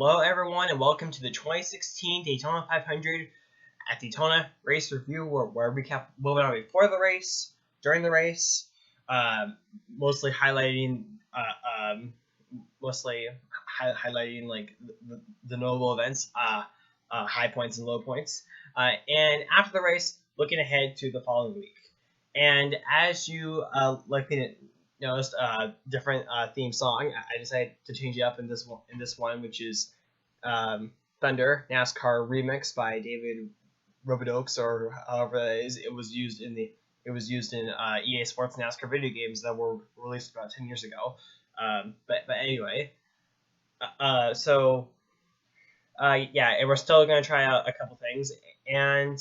Hello everyone and welcome to the 2016 Daytona 500 at Daytona Race Review, where we recap what went on before the race, during the race, mostly highlighting like the notable events, high points and low points, and after the race, looking ahead to the following week. And as you likely noticed, different theme song. I decided to change it up in this one, which is Thunder NASCAR remix by David Robidokes, or however that is. It was used in EA Sports NASCAR video games that were released about 10 years ago. But anyway, and we're still gonna try out a couple things and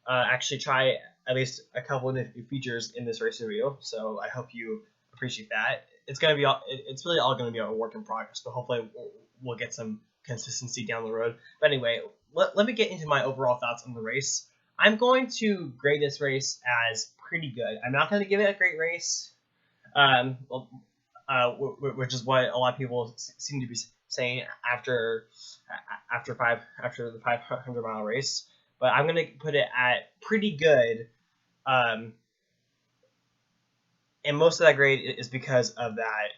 actually try at least a couple of new features in this race review. So I hope you appreciate that. It's really all gonna be a work in progress, but hopefully we'll get some consistency down the road. But anyway, let me get into my overall thoughts on the race. I'm going to grade this race as pretty good. I'm not going to give it a great race, which is what a lot of people seem to be saying after the 500-mile race. But I'm going to put it at pretty good. And most of that grade is because of that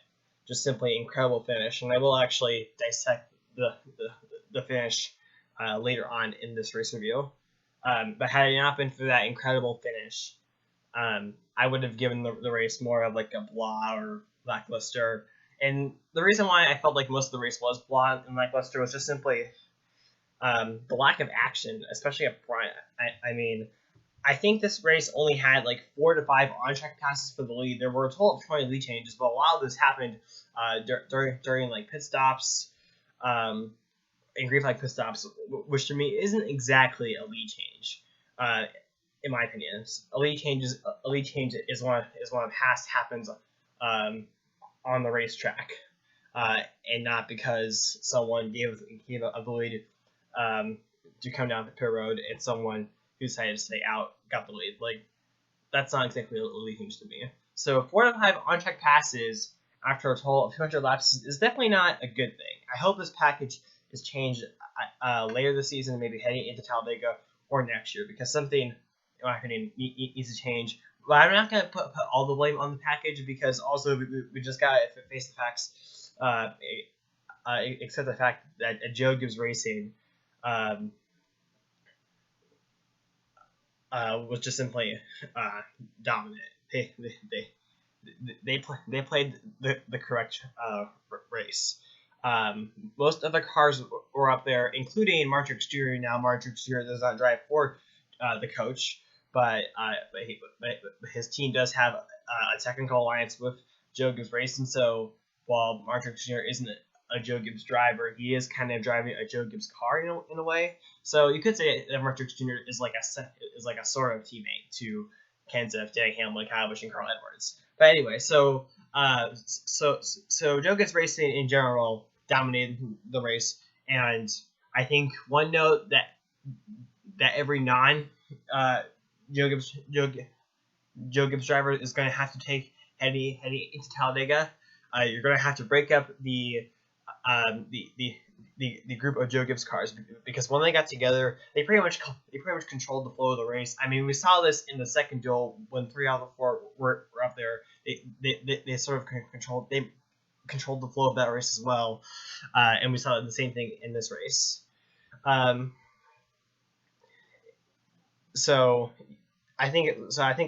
just simply incredible finish. And I will actually dissect the finish later on in this race review. But had it not been for that incredible finish, I would have given the race more of like a blah or lackluster. And the reason why I felt like most of the race was blah and lackluster was just simply the lack of action, especially up front. I mean, I think this race only had like 4 to 5 on-track passes for the lead. There were a total of 20 lead changes, but a lot of this happened during like pit stops, and green flag pit stops, which to me isn't exactly a lead change, in my opinion. A lead change is one of past happens on the racetrack, and not because someone gave a lead to come down the pit road and someone who decided to stay out got the lead. Like, that's not exactly a lead change to me. So 4 to 5 on-track passes after a total of 200 laps is definitely not a good thing. I hope this package is changed later this season, maybe heading into Talladega or next year, because something, in my opinion, needs to change. But I'm not going to put all the blame on the package, because also we just got to face the facts, except the fact that Joe Gibbs Racing was just simply dominant. They played the correct race. Most of the cars were up there, including Martrix Jr. Now Martrix Jr. does not drive for the coach, but his team does have a technical alliance with Joe Gibbs Racing. So while Martrix Jr. isn't a Joe Gibbs driver, he is kind of driving a Joe Gibbs car in a way. So you could say that Martrix Jr. is like a sort of teammate to Kenseth, Danny Hamlin, Kyle Busch, and Carl Edwards. But anyway, so Joe Gibbs Racing in general dominated the race, and I think one note that every non Joe Gibbs driver is going to have to take heading into Talladega. You're going to have to break up the group of Joe Gibbs cars, because when they got together, they pretty much controlled the flow of the race. I mean, we saw this in the second duel when 3 out of the 4 were up there. They sort of controlled the flow of that race as well, and we saw the same thing in this race. So I think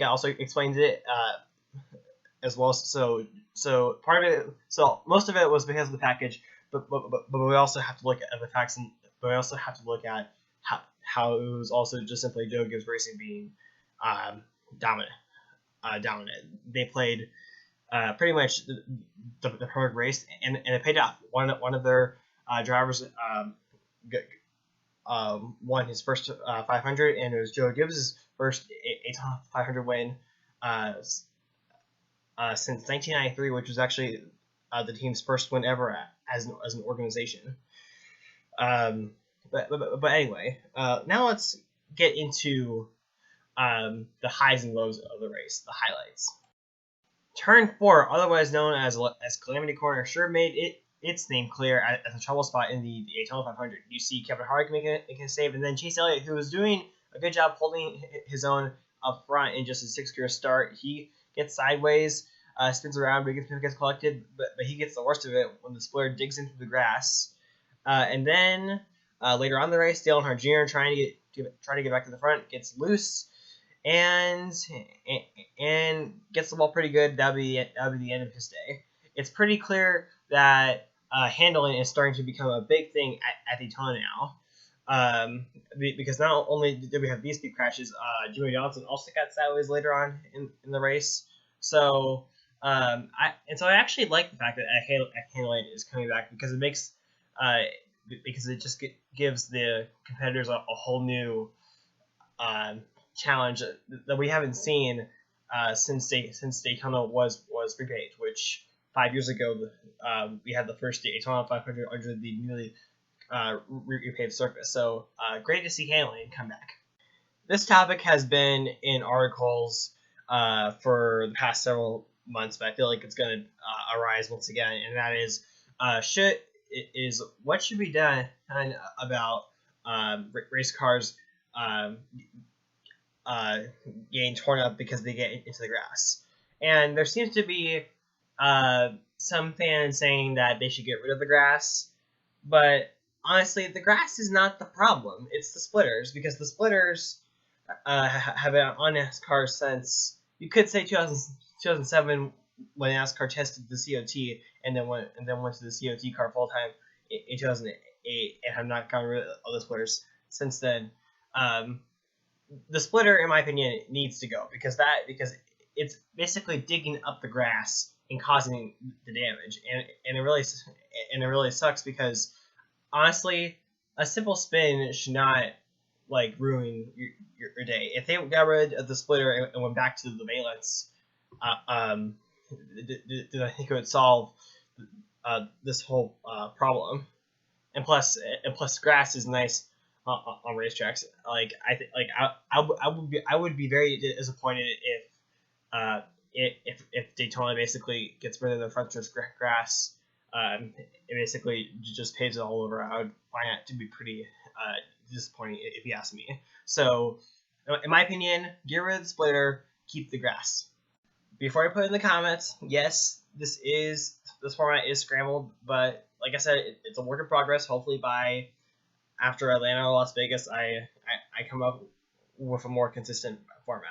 I also explained it as well. So part of it, so most of it was because of the package, but we also have to look at the facts, and but we also have to look at how it was also just simply Joe Gibbs Racing being dominant. They played pretty much the perfect race, and it paid off. One of their drivers won his first 500, and it was Joe Gibbs' first 500 win since 1993, which was actually the team's first win ever as an organization. But anyway, now let's get into the highs and lows of the race, the highlights. Turn 4, otherwise known as Calamity Corner, sure made it its name clear as a trouble spot in the Daytona 500. You see Kevin Harvick making a save, and then Chase Elliott, who was doing a good job holding his own up front in just a 6-gear start. He gets sideways, spins around, but gets collected, but he gets the worst of it when the splitter digs into the grass. And then later on in the race, Dale Earnhardt Jr. trying to get back to the front gets loose and gets the ball pretty good. That'll be the end of his day. It's pretty clear that handling is starting to become a big thing at Daytona now. Because not only did we have these big crashes, Jimmy Johnson also got sideways later on in the race. So I actually like the fact that handling is coming back because it makes because it just gives the competitors a whole new challenge that we haven't seen since Daytona was repaved, which 5 years ago we had the first Daytona 500 under the newly repaved surface. So great to see handling come back. This topic has been in articles for the past several months, but I feel like it's going to arise once again, and that is what should be done about race cars getting torn up because they get into the grass. And there seems to be some fans saying that they should get rid of the grass, but honestly, the grass is not the problem. It's the splitters, because the splitters have been on NASCAR since, you could say, 2007, when NASCAR tested the COT and then went to the COT car full time in 2008, and have not gotten rid of the splitters since then. The splitter, in my opinion, needs to go because it's basically digging up the grass and causing the damage, and it really sucks because honestly, a simple spin should not ruin your day. If they got rid of the splitter and went back to the valence, then I think it would solve this whole problem. And plus, grass is nice on racetracks. I would be very disappointed if Daytona basically gets rid of the front stretch grass. It basically just paves it all over. I would find that to be pretty disappointing if you ask me. So, in my opinion, get rid of the splitter, keep the grass. Before I put in the comments, yes, this format is scrambled, but like I said, it's a work in progress. Hopefully by after Atlanta or Las Vegas, I come up with a more consistent format,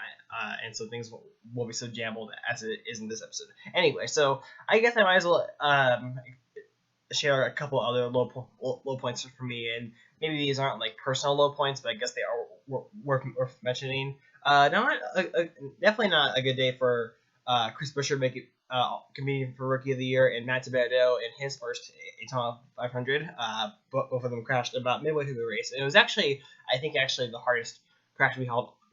and so things will be so jumbled as it is in this episode. Anyway, so I guess I might as well share a couple other low points for me, and maybe these aren't personal low points, but I guess they are worth mentioning. Definitely not a good day for Chris Buescher competing for Rookie of the Year, and Matt Tabernero in his first Daytona 500. Both of them crashed about midway through the race, and it was actually the hardest crash we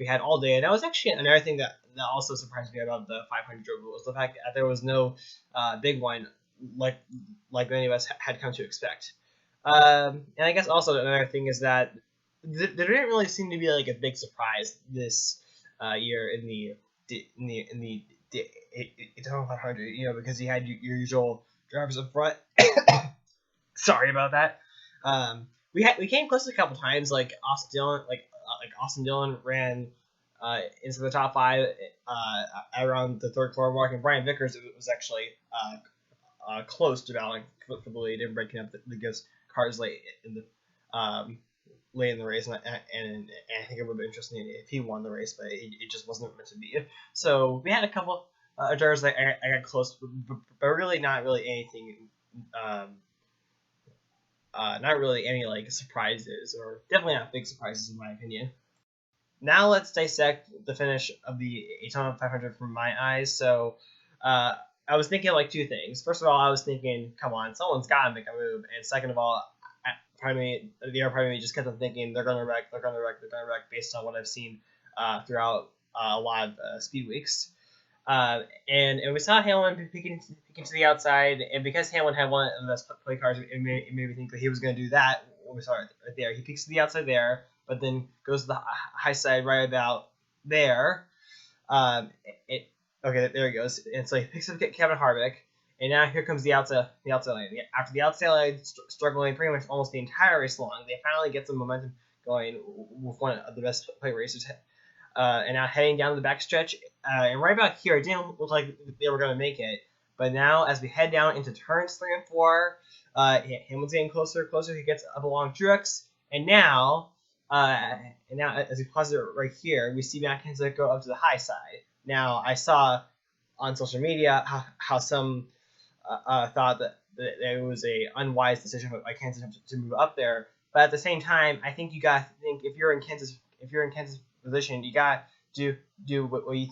had all day. And that was actually another thing that also surprised me about the 500 was the fact that there was no big one like many of us had come to expect. And I guess also another thing is that there didn't really seem to be a big surprise this year in the Daytona 500, because you had your usual drivers up front. Sorry about that. We came close a couple times, Austin Dillon ran into the top 5 around the third corner mark, and Brian Vickers was actually close to battling for the lead and breaking up the Ghost cars late in the race, and I think it would have been interesting if he won the race, but it just wasn't meant to be. So we had a couple drivers that I got close, but really not really anything, not really any surprises, or definitely not big surprises in my opinion. Now let's dissect the finish of the Daytona 500 from my eyes. So I was thinking two things. First of all, I was thinking, come on, someone's got to make a move, and second of all, the other part of me just kept on thinking they're going to wreck based on what I've seen throughout a lot of speed weeks. And we saw Hamlin peeking to the outside, and because Hamlin had one of the best play cars, it made me think that he was going to do that. We saw it right there. He peeks to the outside there, but then goes to the high side right about there. Okay, there he goes. And so he picks up Kevin Harvick, And now here comes the outside lane. After the outside lane struggling pretty much almost the entire race long, they finally get some momentum going with one of the best plate racers. And now heading down the backstretch, and right about here, it didn't look like they were going to make it. But now, as we head down into turns 3 and 4, Hamlin's getting closer and closer. He gets up along Truex, and now as we pause it right here, we see Matt Kenseth go up to the high side. Now, I saw on social media how some thought that it was a unwise decision by Kansas to move up there. But at the same time, I think you got to think if you're in Kansas position, you got to do what you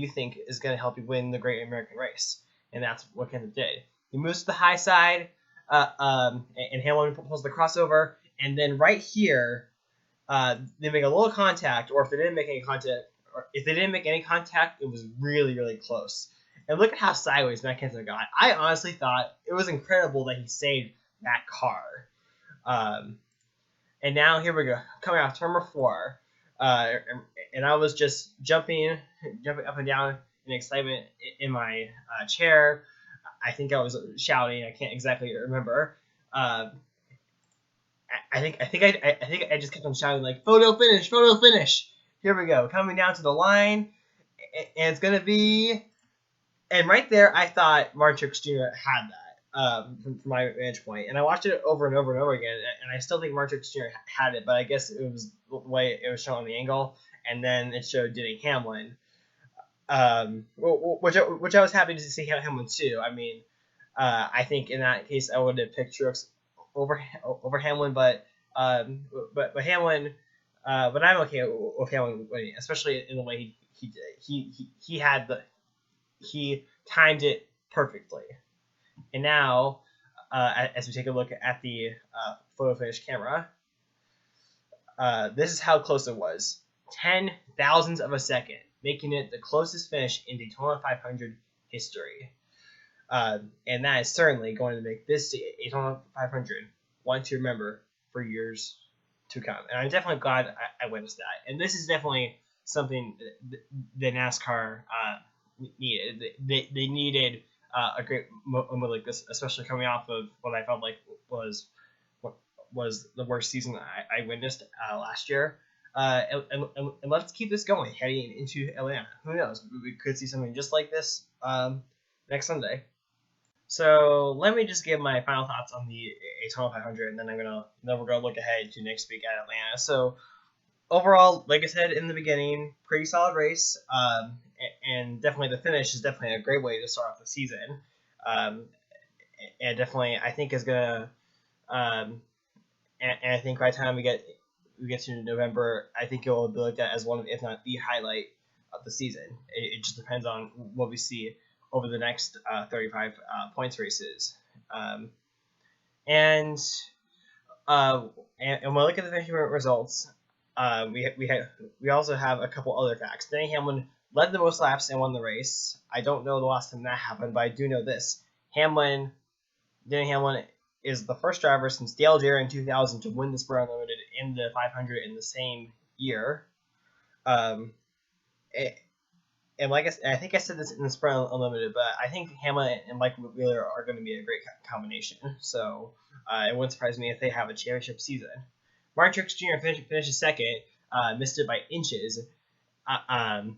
think is going to help you win the Great American Race, and that's what Kenseth did. He moves to the high side, and Hamlin pulls the crossover, and then right here, they make a little contact, or if they didn't make any contact, it was really, really close. And look at how sideways Matt Kenseth got. I honestly thought it was incredible that he saved that car. And now here we go, coming off turn number 4. And I was just jumping up and down in excitement in my chair. I think I was shouting. I can't exactly remember. I think I just kept on shouting like photo finish. Here we go, coming down to the line, and it's gonna be. And right there, I thought Martin Truex Jr. had that from my vantage point, and I watched it over and over and over again, and I still think Martin Truex Jr. had it, but I guess it was the way it was shown on the angle, and then it showed Denny Hamlin, which I was happy to see Hamlin too. I mean, I think in that case I would have picked Truex over Hamlin, but Hamlin, but I'm okay with Hamlin winning, especially in the way he did. He timed it perfectly. And now, as we take a look at the photo finish camera, this is how close it was. 10 thousandths of a second, making it the closest finish in Daytona 500 history. And that is certainly going to make this Daytona 500 one to remember for years to come. And I'm definitely glad I witnessed that. And this is definitely something that NASCAR needed. They needed a great moment like this, especially coming off of what I felt like was the worst season I witnessed last year. And let's keep this going heading into Atlanta. Who knows? We could see something just like this next Sunday. So let me just give my final thoughts on the Daytona 500, and then we're gonna look ahead to next week at Atlanta. So overall, like I said in the beginning, pretty solid race, and definitely the finish is definitely a great way to start off the season, and definitely I think is gonna, and I think by the time we get to November, I think it will be looked at as one of, if not the highlight of the season. It just depends on what we see over the next 35 points races, and when we look at the finishing results. We also have a couple other facts. Denny Hamlin led the most laps and won the race. I don't know the last time that happened, but I do know this. Denny Hamlin is the first driver since Dale Jarrett in 2000 to win the Sprint Unlimited in the 500 in the same year. And like I think I said this in the Sprint Unlimited, but I think Hamlin and Mike Wheeler are going to be a great combination. So it wouldn't surprise me if they have a championship season. Martin Truex Jr. finishes second, missed it by inches, and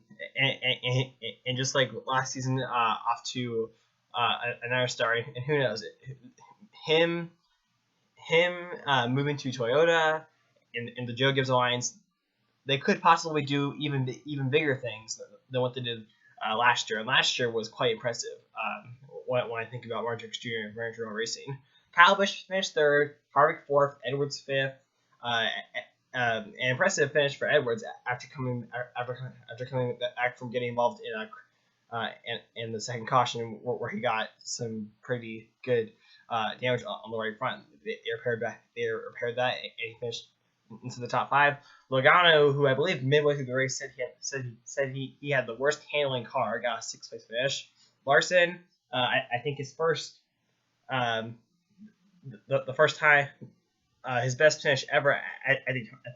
just like last season, off to another star. And who knows, him moving to Toyota and the Joe Gibbs Alliance, they could possibly do even bigger things than what they did last year. And last year was quite impressive when I think about Martin Truex Jr. and American Road Racing. Kyle Busch finished third, Harvick fourth, Edwards fifth. An impressive finish for Edwards after coming back from getting involved in the second caution where he got some pretty good damage on the right front. They repaired that, and he finished into the top 5. Logano, who I believe midway through the race said he had the worst handling car, got a 6th place finish. Larson, I think his first the first time. His best finish ever at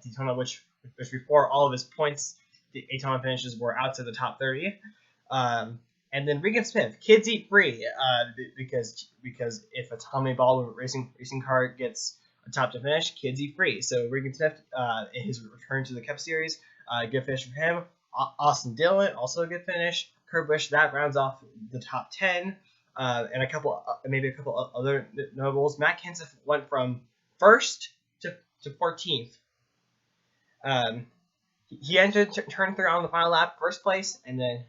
Daytona, which before all of his points, the Daytona finishes were out to the top 30. And And then Regan Smith, kids eat free, because if a Tommy Baldwin racing car gets a top to finish, kids eat free. So Regan Smith, in his return to the Cup Series, good finish for him. Austin Dillon, also a good finish. Kurt Busch, that rounds off the top 10, and maybe a couple other notables. Matt Kenseth went from first to 14th. He entered turn 3 on the final lap, first place, and then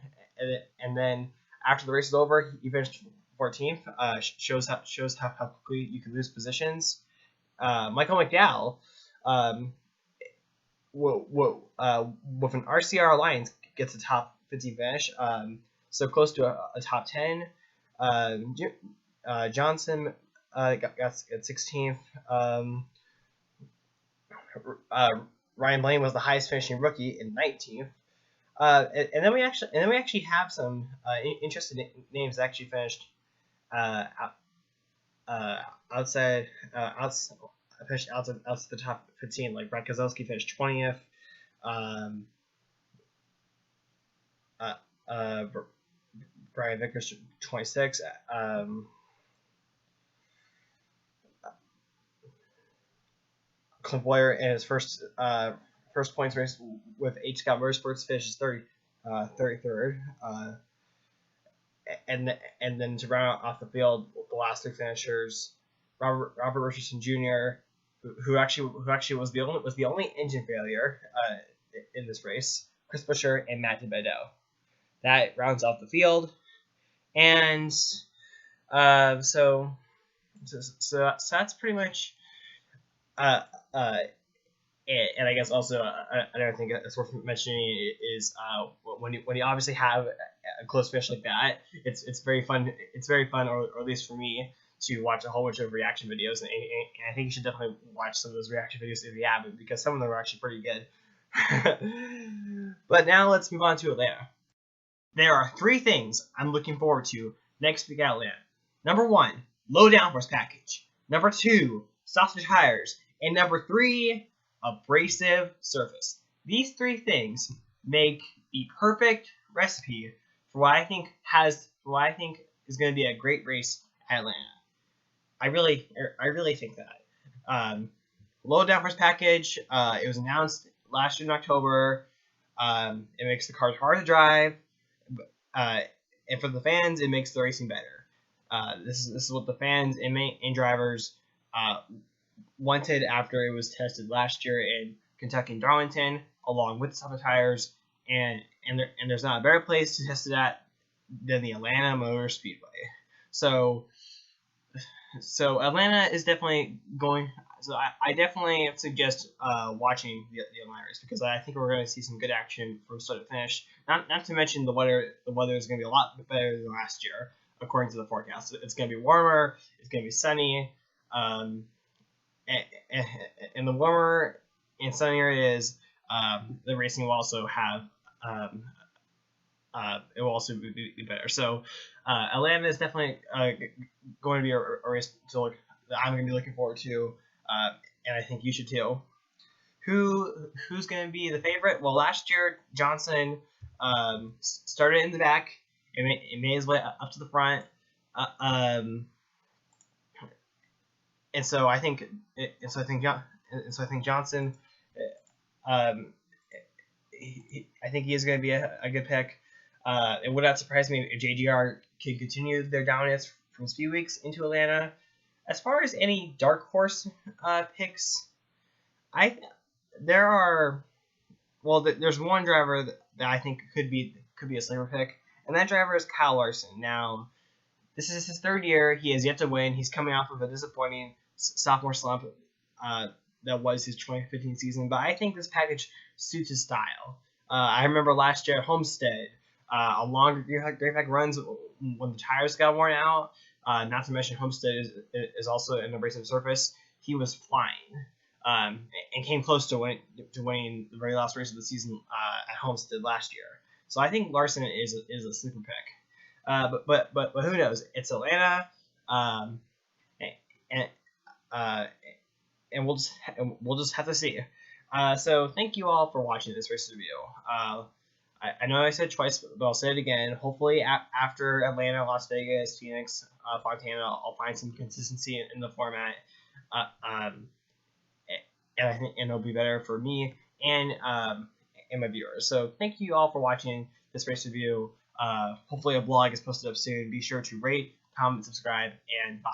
after the race is over, he finished 14th. Shows how quickly you can lose positions. Michael McDowell, with an RCR Alliance, gets a top 15 finish, so close to a top 10. Johnson got 16th. Ryan Blaney was the highest finishing rookie in 19th. And then we actually have some interesting names that actually finished outside the top 15. Like Brad Keselowski finished 20th. Brian Vickers 26th. Clint Boyer in his first points race with H. Scott Motorsports finishes 33rd. And then to round off the field, the last 3 finishers, Robert Richardson Jr., who actually was the only engine failure in this race, Chris Buescher, and Matt DiBenedetto. That rounds off the field, and so that's pretty much it. And I guess also another thing that's worth mentioning is when you obviously have a close finish like that, it's very fun. It's very fun, or at least for me, to watch a whole bunch of reaction videos, and I think you should definitely watch some of those reaction videos if you haven't, because some of them are actually pretty good. But now let's move on to Atlanta. There are 3 things I'm looking forward to next week at Atlanta. Number 1, low downforce package. Number 2, softer tires. And number 3, abrasive surface. These 3 things make the perfect recipe for what I think is going to be a great race at Atlanta. I really think that. Low downforce package. It was announced last year in October. It makes the cars hard to drive, and for the fans, it makes the racing better. This is what the fans and drivers wanted after it was tested last year in Kentucky and Darlington, along with softer tires, and there's not a better place to test it at than the Atlanta Motor Speedway. So Atlanta is definitely going. So I definitely suggest watching the Atlanta race, because I think we're going to see some good action from start to finish. Not to mention the weather. The weather is going to be a lot better than last year, according to the forecast. It's going to be warmer. It's going to be sunny. And the warmer and sunnier it is, the racing will also have. It will also be better. So Atlanta is definitely going to be a race that I'm going to be looking forward to, and I think you should too. Who's going to be the favorite? Well, last year Johnson started in the back and made his way up to the front, and so I think Johnson. I think he is going to be a good pick. It would not surprise me if JGR can continue their dominance from Speed Weeks into Atlanta. As far as any dark horse picks, there's one driver that I think could be a sleeper pick, and that driver is Kyle Larson. Now, this is his 3rd year. He has yet to win. He's coming off of a disappointing sophomore slump that was his 2015 season, but I think this package suits his style. I remember last year at Homestead, a longer grey flag runs when the tires got worn out. Not to mention Homestead is also an abrasive surface. He was flying, and came close to winning the very last race of the season at Homestead last year. So I think Larson is a sleeper pick. But who knows? It's Atlanta, and we'll just have to see. So thank you all for watching this race review. I know I said twice, but I'll say it again. Hopefully, after Atlanta, Las Vegas, Phoenix, Fontana, I'll find some consistency in the format, um, and I think it'll be better for me and my viewers. So thank you all for watching this race review. Hopefully, a blog is posted up soon. Be sure to rate, comment, subscribe, and bye.